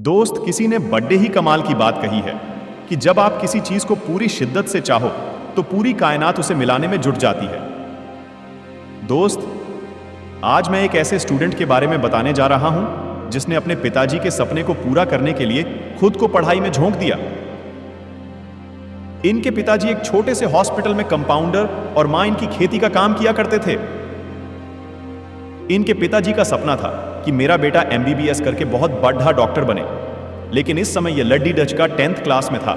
दोस्त, किसी ने बड़े ही कमाल की बात कही है कि जब आप किसी चीज को पूरी शिद्दत से चाहो तो पूरी कायनात उसे मिलाने में जुट जाती है। दोस्त, आज मैं एक ऐसे स्टूडेंट के बारे में बताने जा रहा हूं जिसने अपने पिताजी के सपने को पूरा करने के लिए खुद को पढ़ाई में झोंक दिया। इनके पिताजी एक छोटे से हॉस्पिटल में कंपाउंडर और मां इनकी खेती का काम किया करते थे। इनके पिताजी का सपना था कि मेरा बेटा MBBS करके बहुत बड़ा डॉक्टर बने, लेकिन इस समय यह लड्डी डच का 10th क्लास में था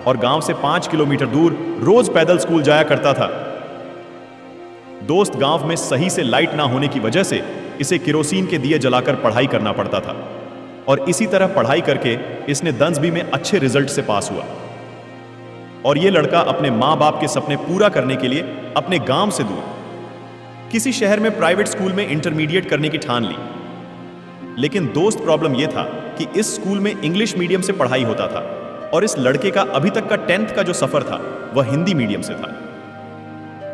और गांव से 5 किलोमीटर दूर रोज पैदल स्कूल जाया करता था। दोस्त, गांव में सही से लाइट ना होने की वजह से इसे केरोसिन के दिए जलाकर पढ़ाई करना पड़ता था और इसी तरह पढ़ाई करके इसने दंसबी में अच्छे रिजल्ट से पास हुआ। और यह लड़का अपने मां बाप के सपने पूरा करने के लिए अपने गांव से दूर किसी शहर में प्राइवेट स्कूल में इंटरमीडिएट करने की ठान ली। लेकिन दोस्त, प्रॉब्लम यह था कि इस स्कूल में इंग्लिश मीडियम से पढ़ाई होता था और इस लड़के का अभी तक का 10th का जो सफर था वह हिंदी मीडियम से था।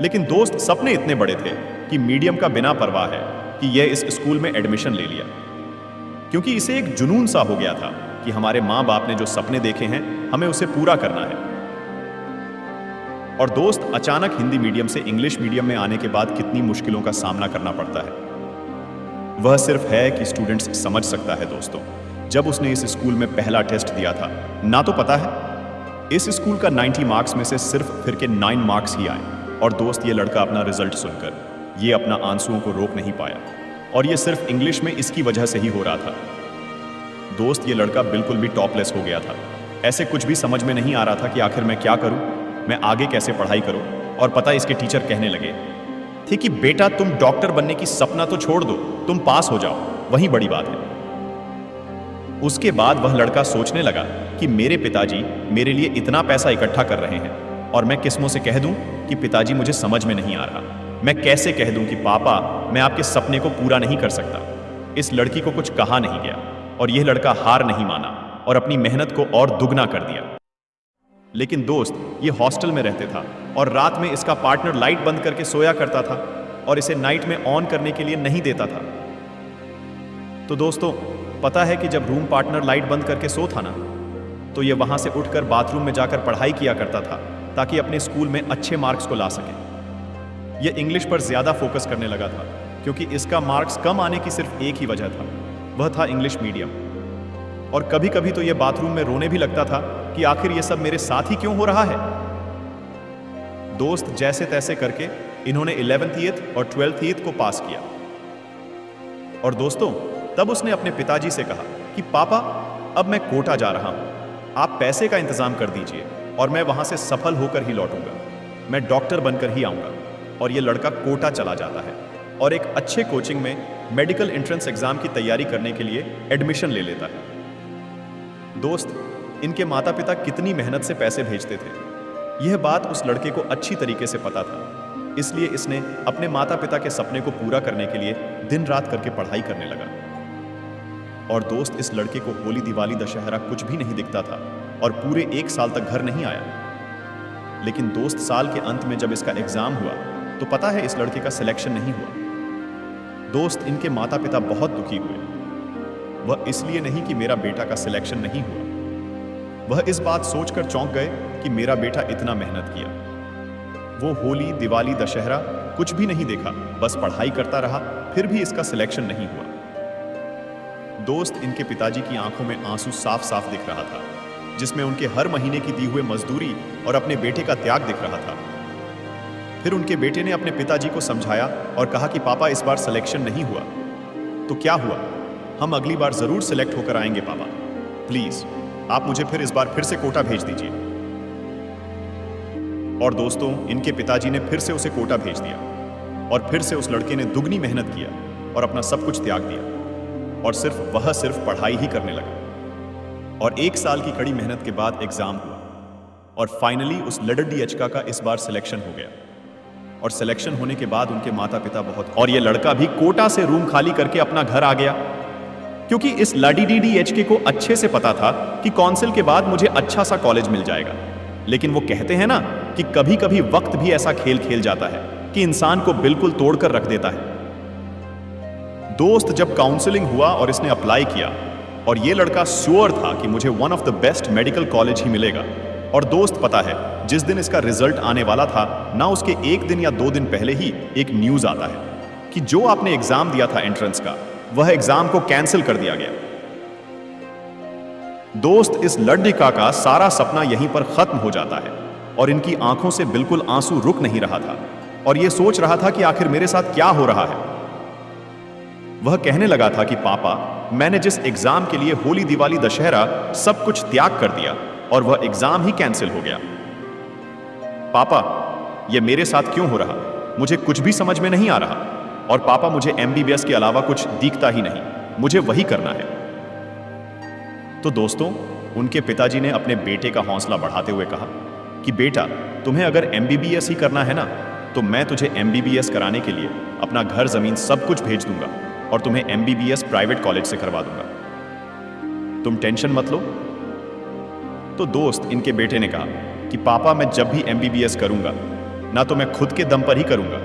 लेकिन दोस्त, सपने इतने बड़े थे कि मीडियम का बिना परवाह है कि यह इस स्कूल में एडमिशन ले लिया, क्योंकि इसे एक जुनून सा हो गया था कि हमारे मां बाप ने जो सपने देखे हैं हमें उसे पूरा करना है। और दोस्त, अचानक हिंदी मीडियम से इंग्लिश मीडियम में आने के बाद कितनी मुश्किलों का सामना करना पड़ता है वह सिर्फ है कि स्टूडेंट्स समझ सकता है। दोस्तों, जब उसने इस स्कूल में पहला टेस्ट दिया था ना, तो पता है इस स्कूल का 90 मार्क्स में से सिर्फ फिर के 9 मार्क्स ही आए। और दोस्त, ये लड़का अपना रिजल्ट सुनकर ये अपना आंसुओं को रोक नहीं पाया और ये सिर्फ इंग्लिश में इसकी वजह से ही हो रहा था। दोस्त, ये लड़का बिल्कुल भी टॉपलेस हो गया था। ऐसे कुछ भी समझ में नहीं आ रहा था कि आखिर मैं क्या करूं, मैं आगे कैसे पढ़ाई करूं। और पता, इसके टीचर कहने लगे थे कि बेटा, तुम डॉक्टर बनने की सपना तो छोड़ दो, तुम पास हो जाओ, वही बड़ी बात है। उसके बाद वह लड़का सोचने लगा कि मेरे पिताजी मेरे लिए इतना पैसा इकट्ठा कर रहे हैं और मैं किस्मों से कह दूं कि पिताजी, मुझे समझ में नहीं आ रहा, मैं कैसे कह दूं कि पापा, मैं आपके सपने को पूरा नहीं कर सकता। इस लड़की को कुछ कहा नहीं गया और यह लड़का हार नहीं माना और अपनी मेहनत को और दुगना कर दिया। लेकिन दोस्त, ये हॉस्टल में रहते था और रात में इसका पार्टनर लाइट बंद करके सोया करता था और इसे नाइट में ऑन करने के लिए नहीं देता था। तो दोस्तों, पता है कि जब रूम पार्टनर लाइट बंद करके सो था ना, तो ये वहां से उठकर बाथरूम में जाकर पढ़ाई किया करता था ताकि अपने स्कूल में अच्छे मार्क्स को ला सके। ये इंग्लिश पर ज्यादा फोकस करने लगा था क्योंकि इसका मार्क्स कम आने की सिर्फ एक ही वजह था, वह था इंग्लिश मीडियम। और कभी कभी तो ये बाथरूम में रोने भी लगता था कि आखिर ये सब मेरे साथ ही क्यों हो रहा है। दोस्त, जैसे तैसे करके इन्होंने 11th और 12th को पास किया। और दोस्तों, तब उसने अपने पिताजी से कहा कि पापा, अब मैं कोटा जा रहा हूं, आप पैसे का इंतजाम कर दीजिए और मैं वहां से सफल होकर ही लौटूंगा, मैं डॉक्टर बनकर ही आऊंगा। और यह लड़का कोटा चला जाता है और एक अच्छे कोचिंग में मेडिकल एंट्रेंस एग्जाम की तैयारी करने के लिए एडमिशन ले लेता है। दोस्त, इनके माता पिता कितनी मेहनत से पैसे भेजते थे यह बात उस लड़के को अच्छी तरीके से पता था, इसलिए इसने अपने माता पिता के सपने को पूरा करने के लिए दिन रात करके पढ़ाई करने लगा। और दोस्त, इस लड़के को होली, दिवाली, दशहरा कुछ भी नहीं दिखता था और पूरे 1 साल तक घर नहीं आया। लेकिन दोस्त, साल के अंत में जब इसका एग्जाम हुआ तो पता है इस लड़के का सिलेक्शन नहीं हुआ। दोस्त, इनके माता पिता बहुत दुखी हुए। वह इसलिए नहीं कि मेरा बेटा का सिलेक्शन नहीं हुआ, वह इस बात सोचकर चौंक गए कि मेरा बेटा इतना मेहनत किया, वो होली, दिवाली, दशहरा कुछ भी नहीं देखा, बस पढ़ाई करता रहा, फिर भी इसका सिलेक्शन नहीं हुआ। दोस्त, इनके पिताजी की आंखों में आंसू साफ साफ दिख रहा था, जिसमें उनके हर महीने की दी हुई मजदूरी और अपने बेटे का त्याग दिख रहा था। फिर उनके बेटे ने अपने पिताजी को समझाया और कहा कि पापा, इस बार सिलेक्शन नहीं हुआ तो क्या हुआ, हम अगली बार जरूर सिलेक्ट होकर आएंगे पापा, प्लीज आप मुझे फिर इस बार फिर से कोटा भेज दीजिए। और दोस्तों, इनके पिताजी ने फिर से उसे कोटा भेज दिया और फिर से उस लड़के ने दुगनी मेहनत किया और अपना सब कुछ त्याग दिया और सिर्फ पढ़ाई ही करने लगा। और 1 साल की कड़ी मेहनत के बाद एग्जाम हुआ और फाइनली उस लड़डी एचका का इस बार सिलेक्शन हो गया। और सिलेक्शन होने के बाद उनके माता पिता बहुत, और ये लड़का भी कोटा से रूम खाली करके अपना घर आ गया, क्योंकि इस LDDHK को अच्छे से पता था कि काउंसिल के बाद मुझे अच्छा सा कॉलेज मिल जाएगा। लेकिन वो कहते हैं ना कि कभी कभी वक्त भी ऐसा खेल खेल जाता है कि इंसान को बिल्कुल तोड़कर रख देता है। दोस्त, जब काउंसलिंग हुआ और इसने अप्लाई किया और ये लड़का श्योर था कि मुझे one of the best medical college ही मिलेगा। और दोस्त पता है, जिस दिन इसका रिजल्ट आने वाला था ना, उसके 1 दिन या 2 दिन पहले ही एक न्यूज आता है कि जो आपने एग्जाम दिया था एंट्रेंस का, वह एग्जाम को कैंसिल कर दिया गया। दोस्त, इस लड़का का सारा सपना यहीं पर खत्म हो जाता है और इनकी आंखों से बिल्कुल आंसू रुक नहीं रहा था और यह सोच रहा था कि आखिर मेरे साथ क्या हो रहा है। वह कहने लगा था कि पापा, मैंने जिस एग्जाम के लिए होली, दिवाली, दशहरा सब कुछ त्याग कर दिया और वह एग्जाम ही कैंसिल हो गया। पापा, यह मेरे साथ क्यों हो रहा? मुझे कुछ भी समझ में नहीं आ रहा। और पापा, मुझे एमबीबीएस के अलावा कुछ दिखता ही नहीं, मुझे वही करना है। तो दोस्तों, उनके पिताजी ने अपने बेटे का हौसला बढ़ाते हुए कहा कि बेटा, तुम्हें अगर एमबीबीएस ही करना है ना, तो मैं तुझे एमबीबीएस कराने के लिए अपना घर जमीन सब कुछ भेज दूंगा और तुम्हें एमबीबीएस प्राइवेट कॉलेज से करवा दूंगा। तुम टेंशन मत लो। तो दोस्त, इनके बेटे ने कहा कि पापा, मैं जब भी एमबीबीएस करूंगा ना, तो मैं खुद के दम पर ही करूंगा।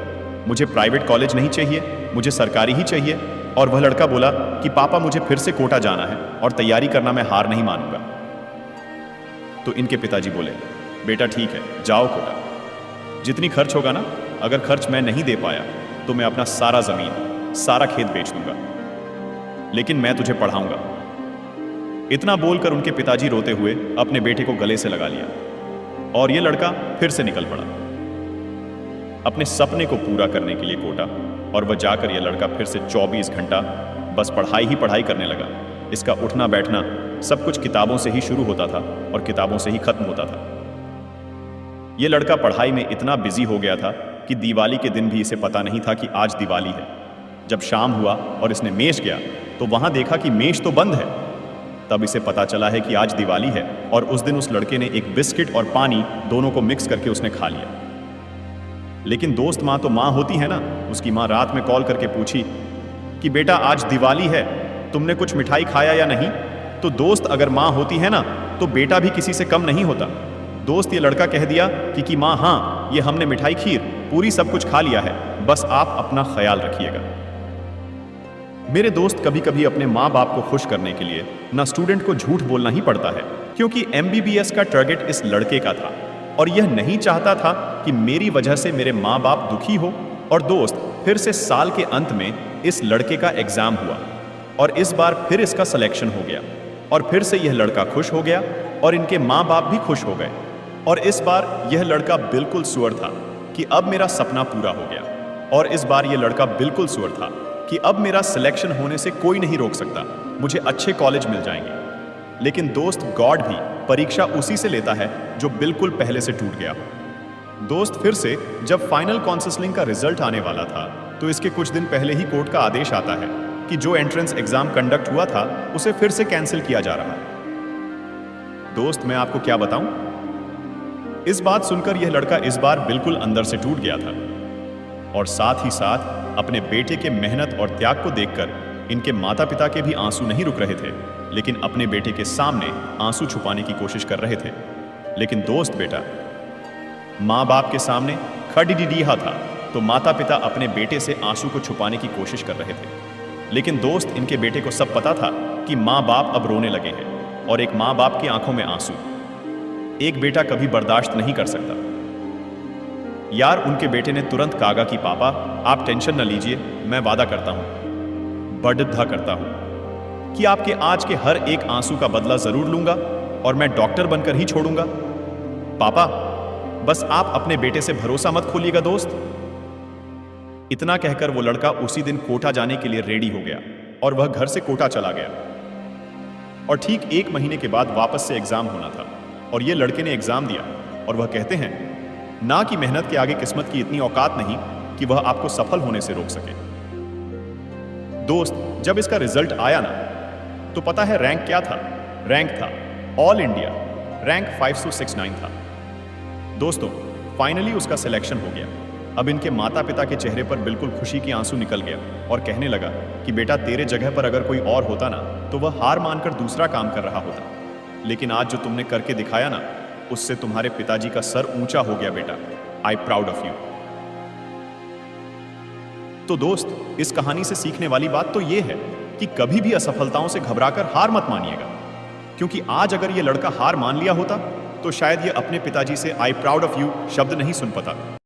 मुझे प्राइवेट कॉलेज नहीं चाहिए, मुझे सरकारी ही चाहिए। और वह लड़का बोला कि पापा, मुझे फिर से कोटा जाना है और तैयारी करना मैं हार नहीं मानूंगा। तो इनके पिताजी बोले, बेटा ठीक है, जाओ कोटा। जितनी खर्च होगा ना, अगर खर्च मैं नहीं दे पाया तो मैं अपना सारा जमीन, सारा खेत बेच दूंगा, लेकिन मैं तुझे पढ़ाऊंगा। इतना बोलकर उनके पिताजी रोते हुए अपने बेटे को गले से लगा लिया और यह लड़का फिर से निकल पड़ा अपने सपने को पूरा करने के लिए कोटा। और वह जाकर यह लड़का फिर से 24 घंटा बस पढ़ाई ही पढ़ाई करने लगा। इसका उठना बैठना सब कुछ किताबों से ही शुरू होता था और किताबों से ही खत्म होता था। यह लड़का पढ़ाई में इतना बिजी हो गया था कि दिवाली के दिन भी इसे पता नहीं था कि आज दिवाली है। जब शाम हुआ और इसने मेज गया तो वहां देखा कि मेज तो बंद है। तब इसे पता चला है कि आज दिवाली है और उस दिन उस लड़के ने एक बिस्किट और पानी दोनों को मिक्स करके उसने खा लिया। लेकिन दोस्त, माँ तो माँ होती है ना। उसकी माँ रात में कॉल करके पूछी कि बेटा, आज दिवाली है, तुमने कुछ मिठाई खाया या नहीं? तो दोस्त, अगर माँ होती है ना, तो बेटा भी किसी से कम नहीं होता। दोस्त, ये लड़का कह दिया कि माँ, हाँ, ये हमने मिठाई, खीर, पूरी सब कुछ खा लिया है, बस आप अपना ख्याल रखिएगा। मेरे दोस्त, कभी कभी अपने माँ बाप को खुश करने के लिए ना स्टूडेंट को झूठ बोलना ही पड़ता है, क्योंकि एमबीबीएस का टारगेट इस लड़के का था और यह नहीं चाहता था कि मेरी वजह से मेरे माँ बाप दुखी हो। और दोस्त, फिर से साल के अंत में इस लड़के का एग्जाम हुआ और इस बार फिर इसका सिलेक्शन हो गया और फिर से यह लड़का खुश हो गया और इनके माँ बाप भी खुश हो गए। और इस बार यह लड़का बिल्कुल श्योर था कि अब मेरा सपना पूरा हो गया। और इस बार यह लड़का बिल्कुल श्योर था कि अब मेरा सिलेक्शन होने से कोई नहीं रोक सकता, मुझे अच्छे कॉलेज मिल जाएंगे। लेकिन दोस्त, गॉड भी परीक्षा उसी से लेता है जो बिल्कुल पहले से टूट गया। दोस्त, फिर से जब फाइनल काउंसलिंग का रिजल्ट आने वाला था तो इसके कुछ दिन पहले ही कोर्ट का आदेश आता है कि जो एंट्रेंस एग्जाम कंडक्ट हुआ था उसे फिर से कैंसिल किया जा रहा है। दोस्त, मैं आपको क्या बताऊं? इस बात सुनकर यह लड़का इस बार बिल्कुल अंदर से टूट गया था और साथ ही साथ अपने बेटे के मेहनत और त्याग को देखकर इनके माता पिता के भी आंसू नहीं रुक रहे थे, लेकिन अपने बेटे के सामने आंसू छुपाने की कोशिश कर रहे थे। लेकिन दोस्त बेटा, माँ बाप के सामने खड़ीडीहा था तो माता पिता अपने बेटे से आंसू को छुपाने की कोशिश कर रहे थे। लेकिन दोस्त, इनके बेटे को सब पता था कि माँ बाप अब रोने लगे हैं और एक माँ बाप की आंखों में आंसू एक बेटा कभी बर्दाश्त नहीं कर सकता। यार, उनके बेटे ने तुरंत कहा कि पापा, आप टेंशन न लीजिए, मैं वादा करता हूं, बड़धा करता हूं कि आपके आज के हर एक आंसू का बदला जरूर लूंगा और मैं डॉक्टर बनकर ही छोड़ूंगा। पापा, बस आप अपने बेटे से भरोसा मत खोलिएगा दोस्त। इतना कहकर वो लड़का उसी दिन कोटा जाने के लिए रेडी हो गया और वह घर से कोटा चला गया। और ठीक 1 महीने के बाद वापस से एग्जाम होना था और ये लड़के ने एग्जाम दिया और वह कहते हैं ना कि मेहनत के आगे किस्मत की इतनी औकात नहीं कि वह आपको सफल होने से रोक सके। दोस्त, जब इसका रिजल्ट आया ना, तो पता है रैंक क्या था? रैंक था ऑल इंडिया रैंक 569 था। दोस्तों, फाइनली उसका सिलेक्शन हो गया। अब इनके माता पिता के चेहरे पर बिल्कुल खुशी की आंसू निकल गया और कहने लगा कि बेटा, तेरे जगह पर अगर कोई और होता ना, तो वह हार मानकर दूसरा काम कर रहा होता, लेकिन आज जो तुमने करके दिखाया ना, उससे तुम्हारे पिताजी का सर ऊंचा हो गया बेटा। I proud of you. तो दोस्त, इस कहानी से सीखने वाली बात तो यह है कि कभी भी असफलताओं से घबराकर हार मत मानिएगा, क्योंकि आज अगर ये लड़का हार मान लिया होता तो शायद ये अपने पिताजी से आई प्राउड ऑफ यू शब्द नहीं सुन पाता।